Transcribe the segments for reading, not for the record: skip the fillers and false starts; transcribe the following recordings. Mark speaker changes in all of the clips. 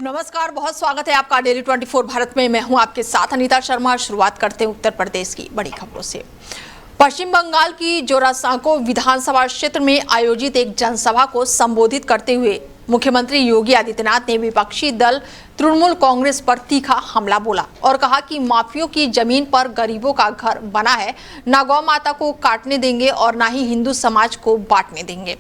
Speaker 1: नमस्कार, बहुत स्वागत है आपका डेली 24 भारत में। मैं हूं आपके साथ अनीता शर्मा। शुरुआत करते हैं उत्तर प्रदेश की बड़ी खबरों से। पश्चिम बंगाल की जोरासांको विधानसभा क्षेत्र में आयोजित एक जनसभा को संबोधित करते हुए मुख्यमंत्री योगी आदित्यनाथ ने विपक्षी दल तृणमूल कांग्रेस पर तीखा हमला बोला और कहा कि माफियों की जमीन पर गरीबों का घर बना है, ना गौ माता को काटने देंगे और ना ही हिंदू समाज को बांटने देंगे।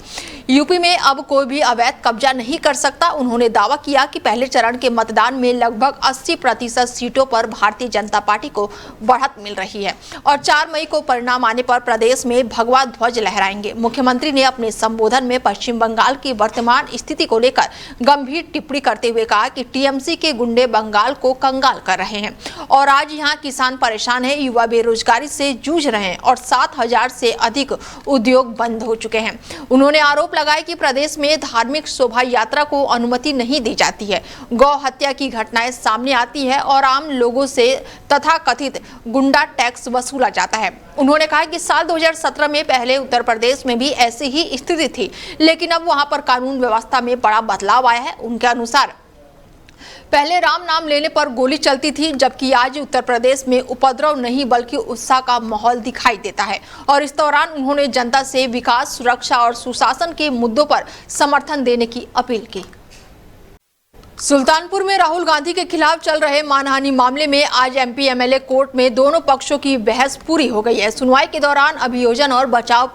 Speaker 1: यूपी में अब कोई भी अवैध कब्जा नहीं कर सकता। उन्होंने दावा किया कि पहले चरण के मतदान में लगभग 80% सीटों पर भारतीय जनता पार्टी को बढ़त मिल रही है और 4 मई को परिणाम आने पर प्रदेश में भगवा ध्वज लहराएंगे। मुख्यमंत्री ने अपने संबोधन में पश्चिम बंगाल की वर्तमान स्थिति को लेकर गंभीर टिप्पणी करते हुए कहा कि टीएमसी के गुंडे बंगाल को कंगाल कर रहे हैं और आज यहां किसान परेशान है, युवा बेरोजगारी से जूझ रहे हैं और 7,000 से अधिक उद्योग बंद हो चुके हैं। उन्होंने आरोप लगाया कि प्रदेश में धार्मिक शोभा यात्रा को अनुमति नहीं दी जाती है, गौ हत्या की घटनाएं सामने आती है और आम लोगों से तथाकथित गुंडा टैक्स वसूला जाता है। उन्होंने कहा कि साल 2017 में पहले उत्तर प्रदेश में भी ऐसी ही स्थिति थी, लेकिन अब वहां पर कानून व्यवस्था में बड़ा बदलाव आया है। उनके अनुसार पहले राम नाम लेने पर गोली चलती थी, जबकि आज उत्तर प्रदेश में उपद्रव नहीं बल्कि उत्साह का माहौल दिखाई देता है। और इस दौरान उन्होंने जनता से विकास, सुरक्षा और सुशासन के मुद्दों पर समर्थन देने की अपील की। सुल्तानपुर में राहुल गांधी के खिलाफ चल रहे मानहानि मामले में आज एमपी एमएलए कोर्ट में दोनों पक्षों की बहस पूरी हो गई है। सुनवाई के दौरान अभियोजन और बचाव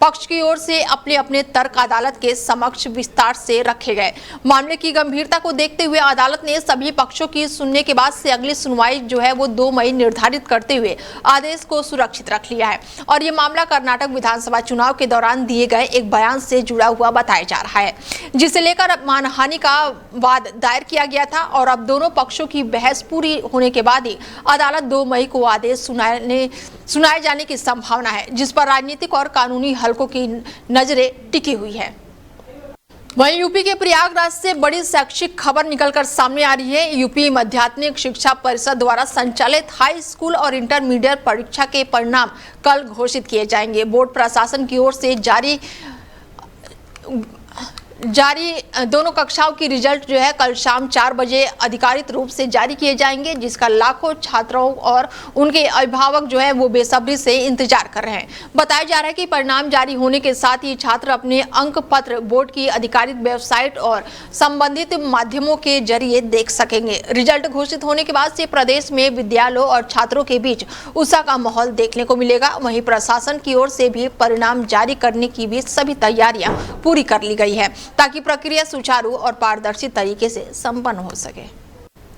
Speaker 1: पक्ष की ओर से अपने अपने तर्क अदालत के समक्ष विस्तार से रखे गए। मामले की गंभीरता को देखते हुए अदालत ने सभी पक्षों की सुनने के बाद से अगली सुनवाई जो है वो 2 मई निर्धारित करते हुए आदेश को सुरक्षित रख लिया है और ये मामला कर्नाटक विधानसभा चुनाव के दौरान दिए गए एक बयान से जुड़ा हुआ बताया जा रहा है, जिसे लेकर मानहानि का वाद दायर किया गया था और अब दोनों पक्षों की बहस पूरी होने के बाद ही अदालत 2 मई को आदेश सुनाए जाने की संभावना है, जिस पर राजनीतिक और कानूनी हलकों की नजरें टिकी हुई है। वहीं यूपी के प्रयागराज से बड़ी शैक्षिक खबर निकलकर सामने आ रही है। यूपी माध्यमिक शिक्षा परिषद द्वारा संचालित हाई स्कूल और इंटरमीडिएट परीक्षा के परिणाम कल घोषित किए जाएंगे। बोर्ड प्रशासन की ओर से जारी दोनों कक्षाओं की रिजल्ट जो है कल शाम 4 बजे अधिकारित रूप से जारी किए जाएंगे, जिसका लाखों छात्रों और उनके अभिभावक जो है वो बेसब्री से इंतजार कर रहे हैं। बताया जा रहा है कि परिणाम जारी होने के साथ ही छात्र अपने अंक पत्र बोर्ड की अधिकारित वेबसाइट और संबंधित माध्यमों के जरिए देख सकेंगे। रिजल्ट घोषित होने के बाद से प्रदेश में विद्यालयों और छात्रों के बीच उत्साह का माहौल देखने को मिलेगा। वहीं प्रशासन की ओर से भी परिणाम जारी करने की भी सभी तैयारियां पूरी कर ली गई है ताकि प्रक्रिया सुचारू और पारदर्शी तरीके से संपन्न हो सके।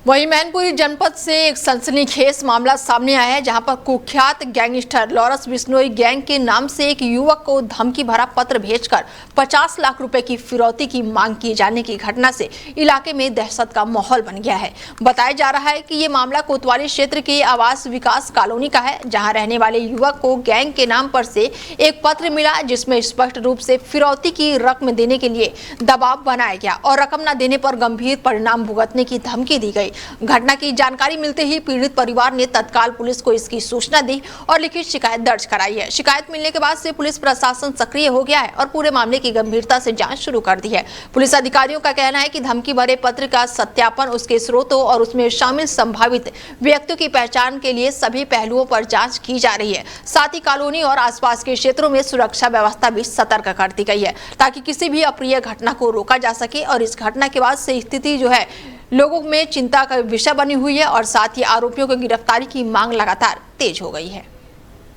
Speaker 1: वहीं मैनपुरी जनपद से एक सनसनीखेज मामला सामने आया है, जहां पर कुख्यात गैंगस्टर लॉरेंस बिश्नोई गैंग के नाम से एक युवक को धमकी भरा पत्र भेजकर 50 लाख रुपए की फिरौती की मांग किए जाने की घटना से इलाके में दहशत का माहौल बन गया है। बताया जा रहा है कि ये मामला कोतवाली क्षेत्र के आवास विकास कॉलोनी का है, जहां रहने वाले युवक को गैंग के नाम पर से एक पत्र मिला, जिसमें स्पष्ट रूप से फिरौती की रकम देने के लिए दबाव बनाया गया और रकम न देने पर गंभीर परिणाम भुगतने की धमकी दी गई। घटना की जानकारी मिलते ही पीड़ित परिवार ने तत्काल पुलिस को इसकी सूचना दी और लिखित शिकायत दर्ज कराई है। शिकायत मिलने के बाद से पुलिस प्रशासन सक्रिय हो गया है और पूरे मामले की गंभीरता से जांच शुरू कर दी है। पुलिस अधिकारियों का कहना है कि धमकी भरे पत्र का सत्यापन, उसके स्रोतों और उसमें शामिल संभावित व्यक्तियों की पहचान के लिए सभी पहलुओं पर जांच की जा रही है। साथ ही कॉलोनी और आसपास के क्षेत्रों में सुरक्षा व्यवस्था भी सतर्क कर दी गई है ताकि किसी भी अप्रिय घटना को रोका जा सके। और इस घटना के बाद से स्थिति जो है लोगों में चिंता का विषय बनी हुई है और साथ ही आरोपियों की गिरफ्तारी की मांग लगातार तेज हो गई है।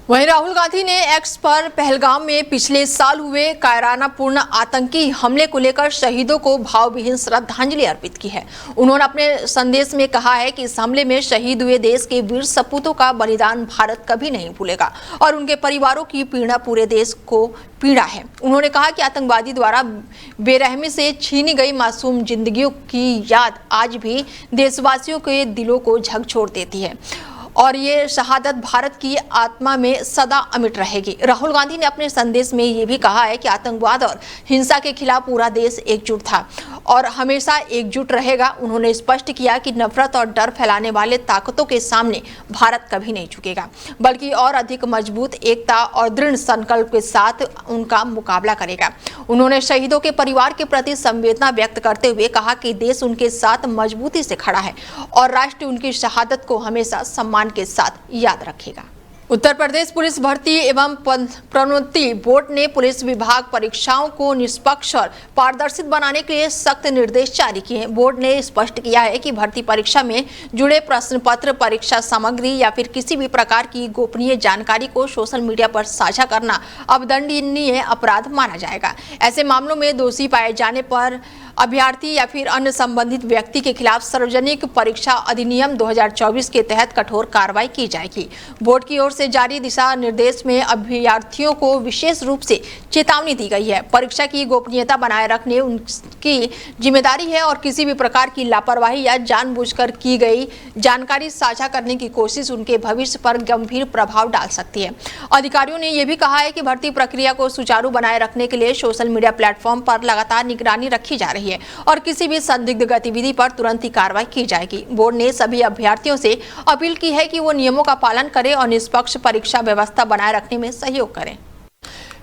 Speaker 1: वहीं राहुल गांधी ने एक्स पर पहलगाम में पिछले साल हुए कायरानापूर्ण आतंकी हमले को लेकर शहीदों को भावविहीन श्रद्धांजलि अर्पित की है। उन्होंने अपने संदेश में कहा है कि इस हमले में शहीद हुए देश के वीर सपूतों का बलिदान भारत कभी नहीं भूलेगा और उनके परिवारों की पीड़ा पूरे देश को पीड़ा है। उन्होंने कहा कि आतंकवादी द्वारा बेरहमी से छीनी गई मासूम जिंदगियों की याद आज भी देशवासियों के दिलों को झकझोर देती है और ये शहादत भारत की आत्मा में सदा अमिट रहेगी। राहुल गांधी ने अपने संदेश में ये भी कहा है कि आतंकवाद और हिंसा के खिलाफ पूरा देश एकजुट था और हमेशा एकजुट रहेगा। उन्होंने स्पष्ट किया कि नफरत और डर फैलाने वाले ताकतों के सामने भारत कभी नहीं झुकेगा, बल्कि और अधिक मजबूत एकता और दृढ़ संकल्प के साथ उनका मुकाबला करेगा। उन्होंने शहीदों के परिवार के प्रति संवेदना व्यक्त करते हुए कहा कि देश उनके साथ मजबूती से खड़ा है और राष्ट्र उनकी शहादत को हमेशा सम्मान के साथ याद रखेगा। उत्तर प्रदेश पुलिस भर्ती एवं प्रोन्नति बोर्ड ने पुलिस विभाग परीक्षाओं को निष्पक्ष और पारदर्शी बनाने के लिए सख्त निर्देश जारी किए हैं। बोर्ड ने स्पष्ट किया है कि भर्ती परीक्षा में जुड़े प्रश्न पत्र, परीक्षा सामग्री या फिर किसी भी प्रकार की गोपनीय जानकारी को सोशल मीडिया पर साझा करना अब दंडनीय अपराध माना जाएगा। ऐसे मामलों में दोषी पाए जाने पर अभ्यर्थी या फिर अन्य संबंधित व्यक्ति के खिलाफ सार्वजनिक परीक्षा अधिनियम 2024 के तहत कठोर कार्रवाई की जाएगी। बोर्ड की ओर से जारी दिशा निर्देश में अभ्यर्थियों को विशेष रूप से चेतावनी दी गई है। परीक्षा की गोपनीयता बनाए रखने उनकी जिम्मेदारी है और किसी भी प्रकार की लापरवाही या जानबूझकर की गई जानकारी साझा करने की कोशिश उनके भविष्य पर गंभीर प्रभाव डाल सकती है। अधिकारियों ने यह भी कहा है कि भर्ती प्रक्रिया को सुचारू बनाए रखने के लिए सोशल मीडिया प्लेटफॉर्म पर लगातार निगरानी रखी जा रही है और किसी भी संदिग्ध गतिविधि पर तुरंत ही कार्रवाई की जाएगी। बोर्ड ने सभी अभ्यर्थियों से अपील की है कि वो नियमों का पालन करें और निष्पक्ष परीक्षा व्यवस्था बनाए रखने में सहयोग करें।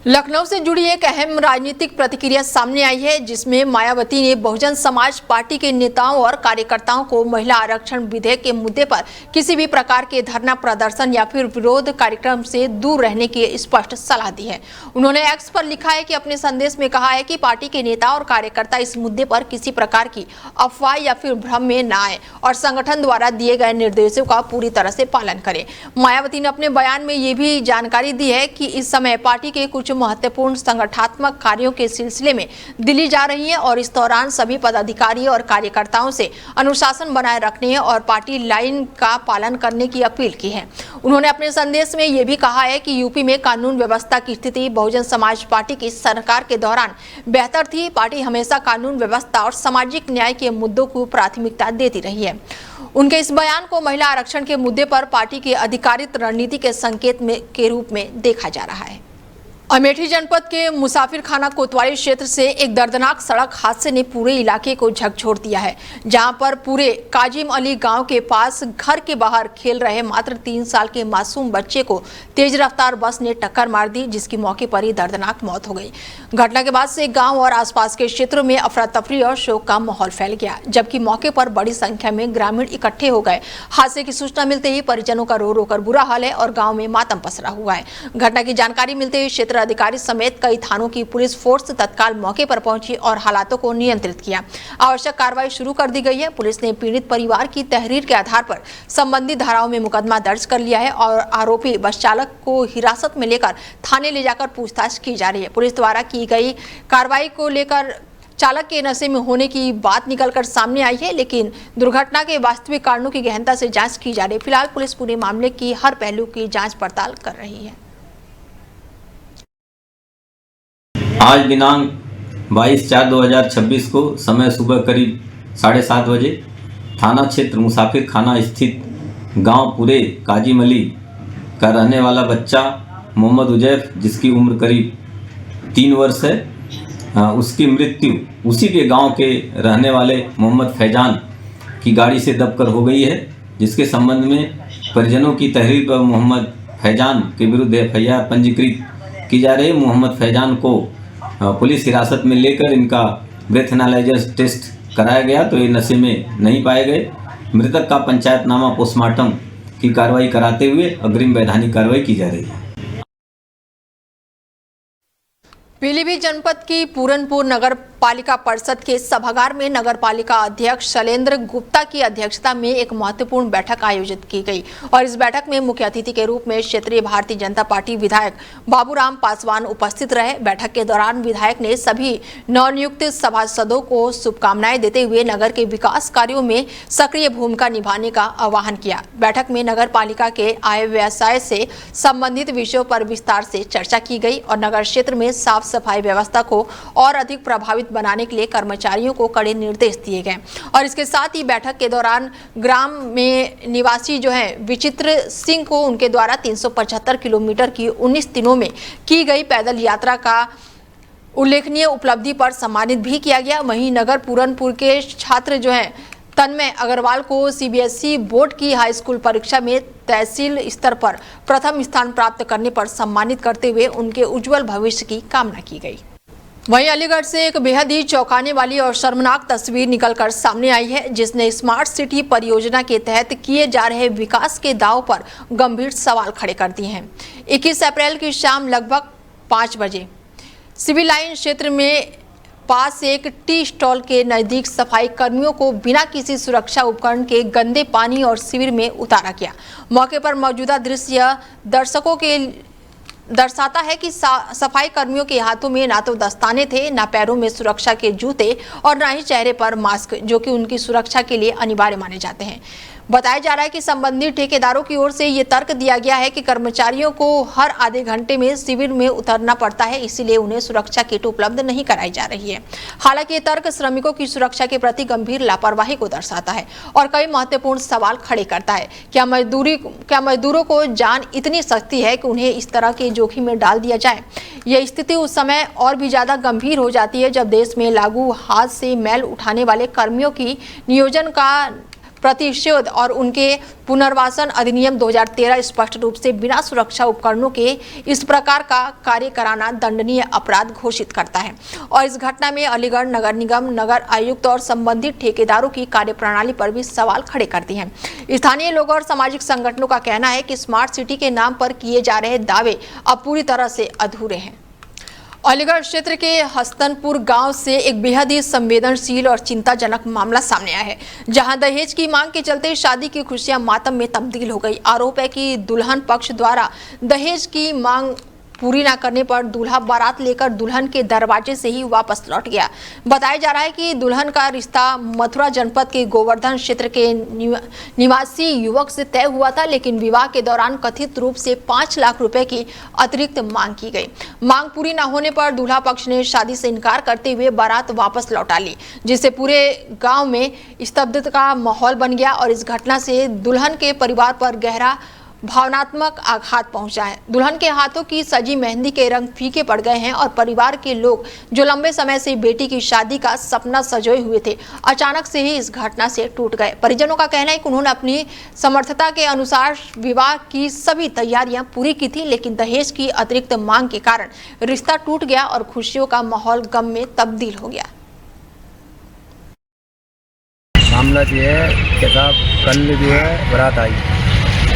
Speaker 1: लखनऊ से जुड़ी एक अहम राजनीतिक प्रतिक्रिया सामने आई है, जिसमें मायावती ने बहुजन समाज पार्टी के नेताओं और कार्यकर्ताओं को महिला आरक्षण विधेयक के मुद्दे पर किसी भी प्रकार के धरना प्रदर्शन या फिर विरोध कार्यक्रम से दूर रहने की स्पष्ट सलाह दी है। उन्होंने एक्स पर लिखा है कि अपने संदेश में कहा है कि पार्टी के नेता और कार्यकर्ता इस मुद्दे पर किसी प्रकार की अफवाह या फिर भ्रम में न आए और संगठन द्वारा दिए गए निर्देशों का पूरी तरह से पालन करें। मायावती ने अपने बयान में ये भी जानकारी दी है कि इस समय पार्टी के कुछ महत्वपूर्ण संगठनात्मक कार्यों के सिलसिले में दिल्ली जा रही है और इस दौरान सभी पदाधिकारी और कार्यकर्ताओं से अनुशासन बनाए रखने और पार्टी लाइन का पालन करने की अपील की है। उन्होंने अपने संदेश में यह भी कहा है कि यूपी में कानून व्यवस्था की स्थिति बहुजन समाज पार्टी की सरकार के दौरान बेहतर थी। पार्टी हमेशा कानून व्यवस्था और सामाजिक न्याय के मुद्दों को प्राथमिकता देती रही है। उनके इस बयान को महिला आरक्षण के मुद्दे पर पार्टी की अधिकारित रणनीति के संकेत के रूप में देखा जा रहा है। अमेठी जनपद के मुसाफिर खाना कोतवाली क्षेत्र से एक दर्दनाक सड़क हादसे ने पूरे इलाके को झकझोर दिया है, जहां पर पूरे काजिम अली गांव के पास घर के बाहर खेल रहे मात्र 3 साल के मासूम बच्चे को तेज रफ्तार बस ने टक्कर मार दी, जिसकी मौके पर ही दर्दनाक मौत हो गई। घटना के बाद से गांव और आसपास के क्षेत्रों में अफरा तफरी और शोक का माहौल फैल गया, जबकि मौके पर बड़ी संख्या में ग्रामीण इकट्ठे हो गए। हादसे की सूचना मिलते ही परिजनों का रो रो कर बुरा हाल है और गाँव में मातम पसरा हुआ है। घटना की जानकारी मिलते ही क्षेत्र अधिकारी समेत कई थानों की पुलिस फोर्स तत्काल मौके पर पहुंची और हालातों को नियंत्रित किया। आवश्यक कार्रवाई शुरू कर दी गई है। पुलिस ने पीड़ित परिवार की तहरीर के आधार पर संबंधित धाराओं में मुकदमा दर्ज कर लिया है और आरोपी बस चालक को हिरासत में लेकर थाने ले जाकर पूछताछ की जा रही है। पुलिस द्वारा की गई कार्रवाई को लेकर चालक के नशे में होने की बात निकलकर सामने आई है, लेकिन दुर्घटना के वास्तविक कारणों की गहनता से जांच की जा रही है। फिलहाल पुलिस पूरे मामले की हर पहलू की जांच पड़ताल कर रही है।
Speaker 2: आज दिनांक 22/4/2026 को समय सुबह करीब 7:30 बजे थाना क्षेत्र मुसाफिर खाना स्थित गांव पूरे काजिम अली का रहने वाला बच्चा मोहम्मद उजैफ, जिसकी उम्र करीब 3 वर्ष है, उसकी मृत्यु उसी के गांव के रहने वाले मोहम्मद फैजान की गाड़ी से दबकर हो गई है, जिसके संबंध में परिजनों की तहरीर पर मोहम्मद फैजान के विरुद्ध एफआईआर पंजीकृत की जा रही है। मोहम्मद फैजान को पुलिस हिरासत में लेकर इनका ब्रेथ एनालाइजर टेस्ट कराया गया तो ये नशे में नहीं पाए गए। मृतक का पंचायतनामा पोस्टमार्टम की कार्रवाई कराते हुए अग्रिम वैधानिक कार्रवाई की जा रही है।
Speaker 1: पीलीभीत जनपद की पूरनपुर नगर पालिका परिषद के सभागार में नगर पालिका अध्यक्ष शैलेंद्र गुप्ता की अध्यक्षता में एक महत्वपूर्ण बैठक आयोजित की गई और इस बैठक में मुख्य अतिथि के रूप में क्षेत्रीय भारतीय जनता पार्टी विधायक बाबूराम पासवान उपस्थित रहे। बैठक के दौरान विधायक ने सभी नवनियुक्त सभासदों को शुभकामनाएं देते हुए नगर के विकास कार्यों में सक्रिय भूमिका निभाने का आह्वान किया। बैठक में नगर पालिका के आय व्यवसाय से संबंधित विषयों पर विस्तार से चर्चा की गई और नगर क्षेत्र में साफ सफाई व्यवस्था को और अधिक प्रभावित बनाने के लिए कर्मचारियों को कड़े निर्देश दिए गए। और इसके साथ ही बैठक के दौरान ग्राम में निवासी जो है विचित्र सिंह को उनके द्वारा 375 किलोमीटर की 19 दिनों में की गई पैदल यात्रा का उल्लेखनीय उपलब्धि पर सम्मानित भी किया गया। वहीं नगर पूरनपुर के छात्र जो हैं तन्मय अग्रवाल को सीबीएसई बोर्ड की हाई स्कूल परीक्षा में तहसील स्तर पर प्रथम स्थान प्राप्त करने पर सम्मानित करते हुए उनके उज्जवल भविष्य की कामना की गई। वहीं अलीगढ़ से एक बेहद ही चौंकाने वाली और शर्मनाक तस्वीर निकलकर सामने आई है, जिसने स्मार्ट सिटी परियोजना के तहत किए जा रहे विकास के दाव पर गंभीर सवाल खड़े कर दिए हैं। 21 अप्रैल की शाम लगभग 5 बजे सिविल लाइन क्षेत्र में पास एक टी स्टॉल के नजदीक सफाई कर्मियों को बिना किसी सुरक्षा उपकरण के गंदे पानी और शिविर में उतारा गया। मौके पर मौजूदा दृश्य दर्शकों के दर्शाता है कि सफाई कर्मियों के हाथों में ना तो दस्ताने थे, ना पैरों में सुरक्षा के जूते और ना ही चेहरे पर मास्क, जो कि उनकी सुरक्षा के लिए अनिवार्य माने जाते हैं। बताया जा रहा है कि संबंधित ठेकेदारों की ओर से ये तर्क दिया गया है कि कर्मचारियों को हर आधे घंटे में शिविर में उतरना पड़ता है, इसीलिए उन्हें सुरक्षा किट उपलब्ध नहीं कराई जा रही है। हालांकि ये तर्क श्रमिकों की सुरक्षा के प्रति गंभीर लापरवाही को दर्शाता है और कई महत्वपूर्ण सवाल खड़े करता है। क्या मजदूरों को जान इतनी सख्ती है कि उन्हें इस तरह के जोखिम में डाल दिया जाए? यह स्थिति उस समय और भी ज्यादा गंभीर हो जाती है जब देश में लागू हाथ से मैल उठाने वाले कर्मियों की नियोजन का प्रतिषेध और उनके पुनर्वासन अधिनियम 2013 स्पष्ट रूप से बिना सुरक्षा उपकरणों के इस प्रकार का कार्य कराना दंडनीय अपराध घोषित करता है। और इस घटना में अलीगढ़ नगर निगम, नगर आयुक्त और संबंधित ठेकेदारों की कार्यप्रणाली पर भी सवाल खड़े करती हैं। स्थानीय लोगों और सामाजिक संगठनों का कहना है कि स्मार्ट सिटी के नाम पर किए जा रहे दावे अब पूरी तरह से अधूरे हैं। अलीगढ़ क्षेत्र के हस्तनपुर गांव से एक बेहद ही संवेदनशील और चिंताजनक मामला सामने आया है, जहां दहेज की मांग के चलते शादी की खुशियां मातम में तब्दील हो गई। आरोप है कि दुल्हन पक्ष द्वारा दहेज की मांग पूरी न करने पर दूल्हा बारात लेकर दुल्हन के दरवाजे से ही वापस लौट गया। बताया जा रहा है कि दुल्हन का रिश्ता मथुरा जनपद के गोवर्धन क्षेत्र के निवासी युवक से तय हुआ था, लेकिन विवाह के दौरान कथित रूप से 5 लाख रुपए की अतिरिक्त मांग की गई। मांग पूरी न होने पर दूल्हा पक्ष ने शादी से इनकार करते हुए बारात वापस लौटा ली, जिससे पूरे गाँव में स्तब्धता का माहौल बन गया और इस घटना से दुल्हन के परिवार पर गहरा भावनात्मक आघात पहुंचा है। दुल्हन के हाथों की सजी मेहंदी के रंग फीके पड़ गए हैं और परिवार के लोग जो लंबे समय से बेटी की शादी का सपना सजोए हुए थे, अचानक से ही इस घटना से टूट गए। परिजनों का कहना है कि उन्होंने अपनी समर्थता के अनुसार विवाह की सभी तैयारियां पूरी की थी, लेकिन दहेज की अतिरिक्त मांग के कारण रिश्ता टूट गया और खुशियों का माहौल गम में तब्दील हो गया।
Speaker 3: मामला जो है कैसा, कल जो है बारात आई,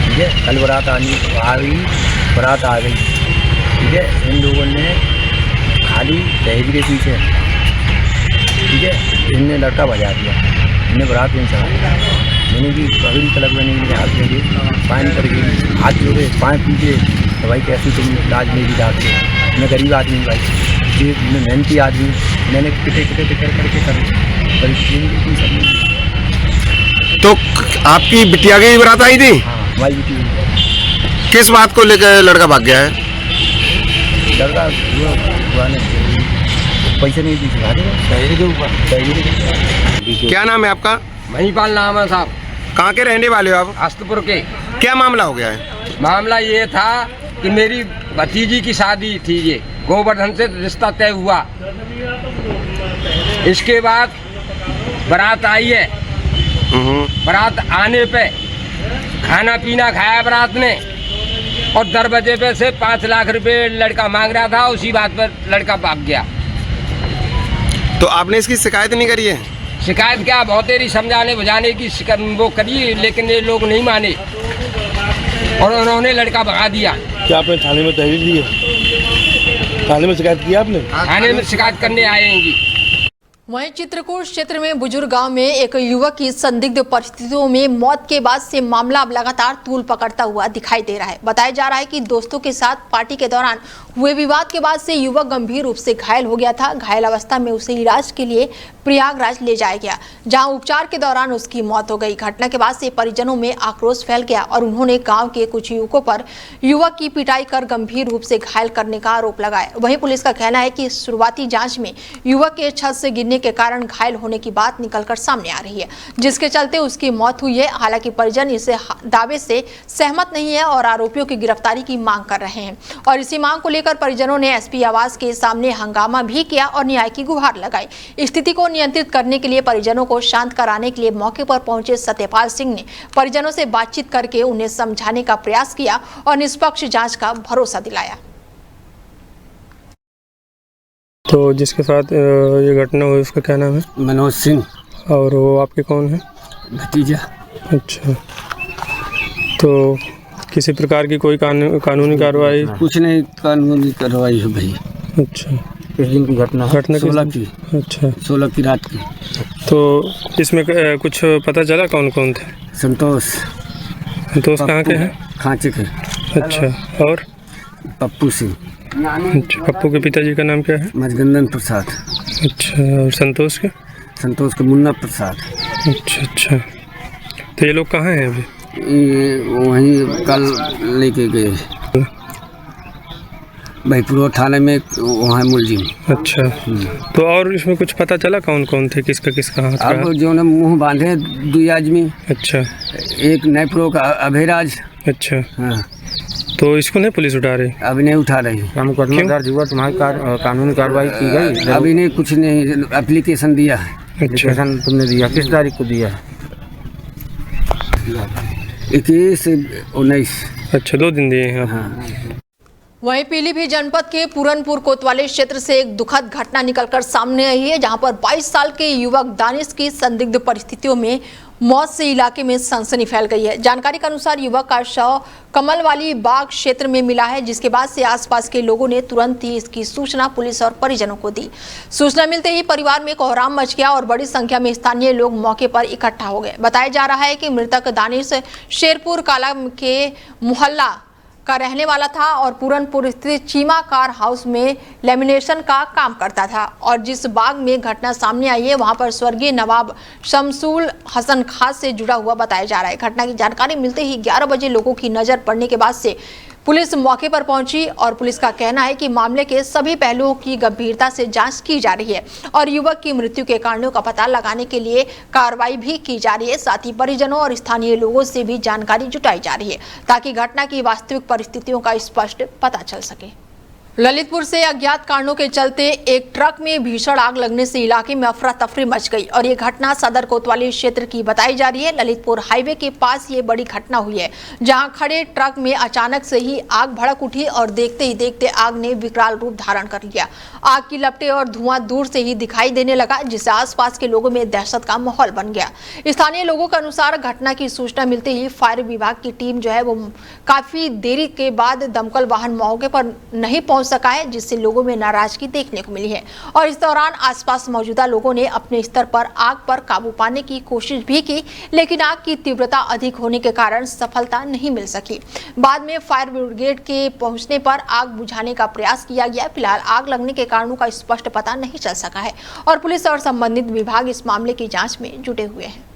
Speaker 3: ठीक है, कल बारात आ गई, बारात आ गई, ठीक है। इन लोगों ने खाली दहेज के पीछे, ठीक है, इनने लड़का बजा दिया, इन्हें बारात नहीं चला दिया। मैंने कि कभी भी तलब करने के लिए हाथ लगे, पानी पर गई, हाथ जोड़े, पाँव पीछे, तो भाई कैसी तुम लाज मेरी रात से, मैं गरीब आदमी भाई, जी मैं मेहनती आदमी, मैंने किटे करके कर
Speaker 4: तो आपकी बिटिया की बारात आई थी?
Speaker 3: हाँ, हमारी बिटी।
Speaker 4: किस बात को लेकर लड़का भाग गया है?
Speaker 3: लड़का पैसे नहीं दी,
Speaker 4: क्या नाम है आपका?
Speaker 5: महीपाल नाम है साहब।
Speaker 4: कहाँ के रहने वाले हो आप?
Speaker 5: हस्तपुर के।
Speaker 4: क्या मामला हो गया है?
Speaker 5: मामला ये था कि मेरी भतीजी की शादी थी, ये गोवर्धन से रिश्ता तय हुआ। इसके बाद बारात आई है, बारात आने पे खाना पीना खाया बारात ने और दरवाजे पे से 5 लाख रुपए लड़का मांग रहा था। उसी बात पर लड़का भाग गया।
Speaker 4: तो आपने इसकी शिकायत नहीं करी है?
Speaker 5: शिकायत क्या, बहुत देरी समझाने बुझाने की वो करी, लेकिन ये लोग नहीं माने और उन्होंने लड़का भगा दिया।
Speaker 6: क्या आपने थाने में तहरीर दी है? थाने में शिकायत की आपने?
Speaker 5: थाने में शिकायत करने आए हैं जी।
Speaker 1: वहीं चित्रकूट क्षेत्र में बुजुर्ग गांव में एक युवक की संदिग्ध परिस्थितियों में मौत के बाद से मामला अब लगातार तूल पकड़ता हुआ दिखाई दे रहा है। बताया जा रहा है कि दोस्तों के साथ पार्टी के दौरान हुए विवाद के बाद से युवक गंभीर रूप से घायल हो गया था। घायल अवस्था में उसे इलाज के लिए प्रयागराज ले जाया गया, जहां उपचार के दौरान उसकी मौत हो गई। घटना के बाद से परिजनों में आक्रोश फैल गया और उन्होंने गांव के कुछ युवकों पर युवक की पिटाई कर गंभीर रूप से घायल करने का आरोप लगाया। वहीं पुलिस का कहना है कि शुरुआती जांच में युवक के छत से गिरने के कारण घायल होने की बात निकलकर सामने आ रही है, जिसके चलते उसकी मौत हुई है। हालांकि परिजन इस दावे से सहमत नहीं है और आरोपियों की गिरफ्तारी की मांग कर रहे हैं और इसी मांग को लेकर परिजनों ने एसपी आवास के सामने हंगामा भी किया और न्याय की गुहार लगाई। स्थिति को नियंत्रित करने के लिए परिजनों को शांत कराने के लिए मौके पर पहुंचे सत्यपाल सिंह ने परिजनों से बातचीत करके उन्हें समझाने का प्रयास किया और निष्पक्ष जांच का भरोसा दिलाया।
Speaker 6: तो जिसके साथ ये घटना हुई उसका क्या नाम है?
Speaker 3: मनोज सिंह।
Speaker 6: और वो आपके कौन है?
Speaker 3: भतीजा।
Speaker 6: अच्छा, तो किसी प्रकार की कोई कानूनी कार्रवाई?
Speaker 3: कुछ नहीं कानूनी कार्रवाई है भाई।
Speaker 6: अच्छा,
Speaker 3: किस दिन की घटना? 16 की।
Speaker 6: अच्छा,
Speaker 3: 16 की रात की।
Speaker 6: तो इसमें कुछ पता चला कौन कौन थे?
Speaker 3: संतोष
Speaker 6: कहाँ के हैं?
Speaker 3: खांचे के।
Speaker 6: अच्छा, और
Speaker 3: पप्पू सिंह।
Speaker 6: अच्छा, पप्पू के पिताजी का नाम क्या है?
Speaker 3: मजगंदन प्रसाद।
Speaker 6: अच्छा, और संतोष के?
Speaker 3: मुन्ना प्रसाद।
Speaker 6: अच्छा अच्छा, तो ये लोग कहाँ हैं अभी?
Speaker 3: वहीं कल लेके गए भाईपुर थाने में, वहाँ मुलजिम।
Speaker 6: अच्छा, तो और इसमें कुछ पता चला कौन कौन थे, किसका हाथ?
Speaker 3: अब जो ने मुंह बांधे 2 आदमी।
Speaker 6: अच्छा,
Speaker 3: एक नैप्रो का अभिराज।
Speaker 6: अच्छा,
Speaker 3: हाँ,
Speaker 6: तो इसको नहीं पुलिस उठा रही?
Speaker 3: अभी नहीं उठा रही।
Speaker 6: मुकदमा
Speaker 3: दर्ज हुआ, तुम्हारी कानूनी कार्रवाई की गई? अभी नहीं, कुछ नहीं, एप्लीकेशन दिया है।
Speaker 6: एप्लीकेशन
Speaker 3: तुमने दिया? किस तारीख को दिया? 21-19।
Speaker 6: अच्छा, 2 दिन दिए हैं।
Speaker 3: हाँ।
Speaker 1: वहीं पीलीभीत जनपद के पूरनपुर कोतवाली क्षेत्र से एक दुखद घटना निकलकर सामने आई है, जहां पर 22 साल के युवक दानिश की संदिग्ध परिस्थितियों में मौत से इलाके में सनसनी फैल गई है। जानकारी के अनुसार युवक का शव कमलवाली बाग क्षेत्र में मिला है, जिसके बाद से आसपास के लोगों ने तुरंत ही इसकी सूचना पुलिस और परिजनों को दी। सूचना मिलते ही परिवार में कोहराम मच गया और बड़ी संख्या में स्थानीय लोग मौके पर इकट्ठा हो गए। बताया जा रहा है कि मृतक दानिश शेरपुर काला के मोहल्ला का रहने वाला था और पूरनपुर स्थित चीमा कार हाउस में लेमिनेशन का काम करता था और जिस बाग में घटना सामने आई है वहां पर स्वर्गीय नवाब शमसूल हसन खान से जुड़ा हुआ बताया जा रहा है। घटना की जानकारी मिलते ही 11 बजे लोगों की नजर पड़ने के बाद से पुलिस मौके पर पहुंची और पुलिस का कहना है कि मामले के सभी पहलुओं की गंभीरता से जांच की जा रही है और युवक की मृत्यु के कारणों का पता लगाने के लिए कार्रवाई भी की जा रही है। साथ ही परिजनों और स्थानीय लोगों से भी जानकारी जुटाई जा रही है ताकि घटना की वास्तविक परिस्थितियों का स्पष्ट पता चल सके। ललितपुर से अज्ञात कारणों के चलते एक ट्रक में भीषण आग लगने से इलाके में अफरा तफरी मच गई और ये घटना सदर कोतवाली क्षेत्र की बताई जा रही है। ललितपुर हाईवे के पास ये बड़ी घटना हुई है, जहां खड़े ट्रक में अचानक से ही आग भड़क उठी और देखते ही देखते आग ने विकराल रूप धारण कर लिया। आग की लपटें और धुआं दूर से ही दिखाई देने लगा, जिससे आसपास के लोगों में दहशत का माहौल बन गया। स्थानीय लोगों के अनुसार घटना की सूचना मिलते ही फायर विभाग की टीम जो है वो काफी देरी के बाद दमकल वाहन मौके पर नहीं पहुंच सका है, जिससे लोगों में नाराजगी देखने को मिली है और इस दौरान आसपास मौजूदा लोगों ने अपने स्तर पर आग पर काबू पाने की कोशिश भी की, लेकिन आग की तीव्रता अधिक होने के कारण सफलता नहीं मिल सकी। बाद में फायर ब्रिगेड के पहुंचने पर आग बुझाने का प्रयास किया गया। फिलहाल आग लगने के कारणों का स्पष्ट पता नहीं चल सका है और पुलिस और संबंधित विभाग इस मामले की जांच में जुटे हुए हैं।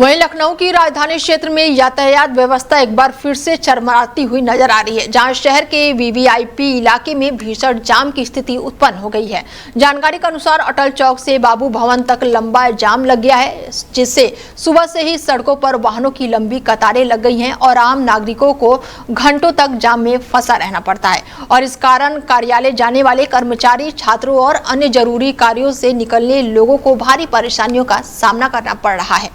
Speaker 1: वहीं लखनऊ की राजधानी क्षेत्र में यातायात व्यवस्था एक बार फिर से चरमराती हुई नजर आ रही है, जहां शहर के वीवीआईपी इलाके में भीषण जाम की स्थिति उत्पन्न हो गई है। जानकारी के अनुसार अटल चौक से बाबू भवन तक लंबा जाम लग गया है, जिससे सुबह से ही सड़कों पर वाहनों की लंबी कतारें लग गई हैं और आम नागरिकों को घंटों तक जाम में फंसा रहना पड़ता है और इस कारण कार्यालय जाने वाले कर्मचारी, छात्रों और अन्य जरूरी कार्यों से निकलने लोगों को भारी परेशानियों का सामना करना पड़ रहा है।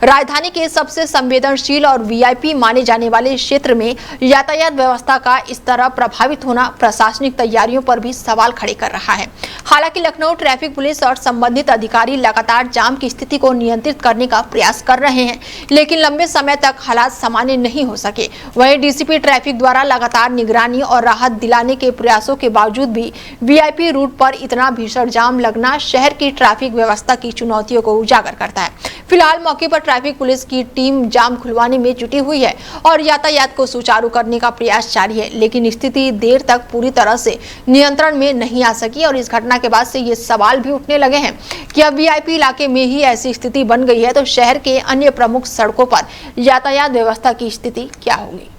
Speaker 1: राजधानी के सबसे संवेदनशील और वीआईपी माने जाने वाले क्षेत्र में यातायात व्यवस्था का इस तरह प्रभावित होना प्रशासनिक तैयारियों पर भी सवाल खड़े कर रहा है। हालांकि लखनऊ ट्रैफिक पुलिस और संबंधित अधिकारी लगातार जाम की स्थिति को नियंत्रित करने का प्रयास कर रहे हैं, लेकिन लंबे समय तक हालात सामान्य नहीं हो सके। वहीं डीसीपी ट्रैफिक द्वारा लगातार निगरानी और राहत दिलाने के प्रयासों के बावजूद भी वीआईपी रूट पर इतना भीषण जाम लगना शहर की ट्रैफिक व्यवस्था की चुनौतियों को उजागर करता है। फिलहाल मौके पर ट्रैफिक पुलिस की टीम जाम खुलवाने में जुटी हुई है और यातायात को सुचारू करने का प्रयास जारी है, लेकिन स्थिति देर तक पूरी तरह से नियंत्रण में नहीं आ सकी और इस घटना के बाद से ये सवाल भी उठने लगे हैं कि अब वीआईपी इलाके में ही ऐसी स्थिति बन गई है तो शहर के अन्य प्रमुख सड़कों पर यातायात व्यवस्था की स्थिति क्या होगी।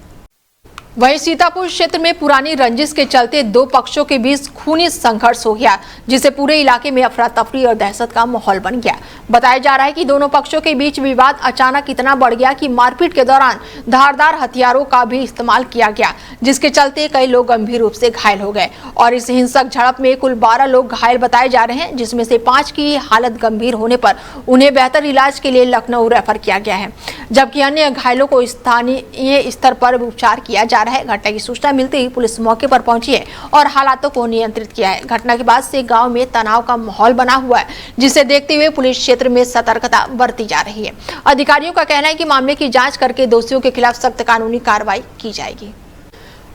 Speaker 1: वहीं सीतापुर क्षेत्र में पुरानी रंजिश के चलते दो पक्षों के बीच खूनी संघर्ष हो गया, जिससे पूरे इलाके में अफरा तफरी और दहशत का माहौल बन गया। बताया जा रहा है कि दोनों पक्षों के बीच विवाद अचानक इतना बढ़ गया कि मारपीट के दौरान धारदार हथियारों का भी इस्तेमाल किया गया, जिसके चलते कई लोग गंभीर रूप से घायल हो गए और इस हिंसक झड़प में कुल 12 लोग घायल बताए जा रहे हैं, जिसमें से 5 की हालत गंभीर होने पर उन्हें बेहतर इलाज के लिए लखनऊ रेफर किया गया है, जबकि अन्य घायलों को स्थानीय स्तर पर उपचार किया जा रहा है। घटना की सूचना मिलते ही पुलिस मौके पर पहुंची है और हालातों को नियंत्रित किया है। घटना के बाद से गांव में तनाव का माहौल बना हुआ है, जिसे देखते हुए पुलिस क्षेत्र में सतर्कता बरती जा रही है। अधिकारियों का कहना है कि मामले की जांच करके दोषियों के खिलाफ सख्त कानूनी कार्रवाई की जाएगी।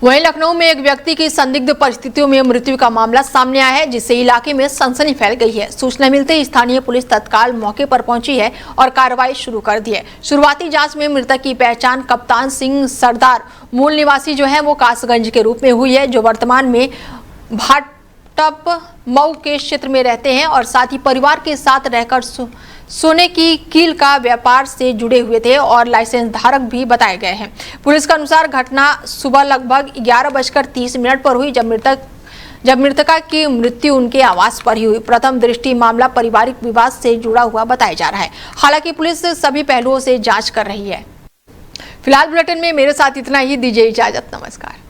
Speaker 1: वहीं लखनऊ में एक व्यक्ति की संदिग्ध परिस्थितियों में मृत्यु का मामला सामने आया है, जिससे इलाके में सनसनी फैल गई है। सूचना मिलते ही स्थानीय पुलिस तत्काल मौके पर पहुंची है और कार्रवाई शुरू कर दी है। शुरुआती जांच में मृतक की पहचान कप्तान सिंह सरदार मूल निवासी जो है वो कासगंज के रूप में हुई है, जो वर्तमान में भाटप मऊ के क्षेत्र में रहते हैं और साथ ही परिवार के साथ रहकर सोने की कील का व्यापार से जुड़े हुए थे और लाइसेंस धारक भी बताए गए हैं। पुलिस के अनुसार घटना सुबह लगभग 11:30 पर हुई, जब मृतका की मृत्यु उनके आवास पर ही हुई। प्रथम दृष्टि मामला पारिवारिक विवाद से जुड़ा हुआ बताया जा रहा है। हालांकि पुलिस सभी पहलुओं से जांच कर रही है। फिलहाल बुलेटिन में मेरे साथ इतना ही। दीजिए इजाजत, नमस्कार।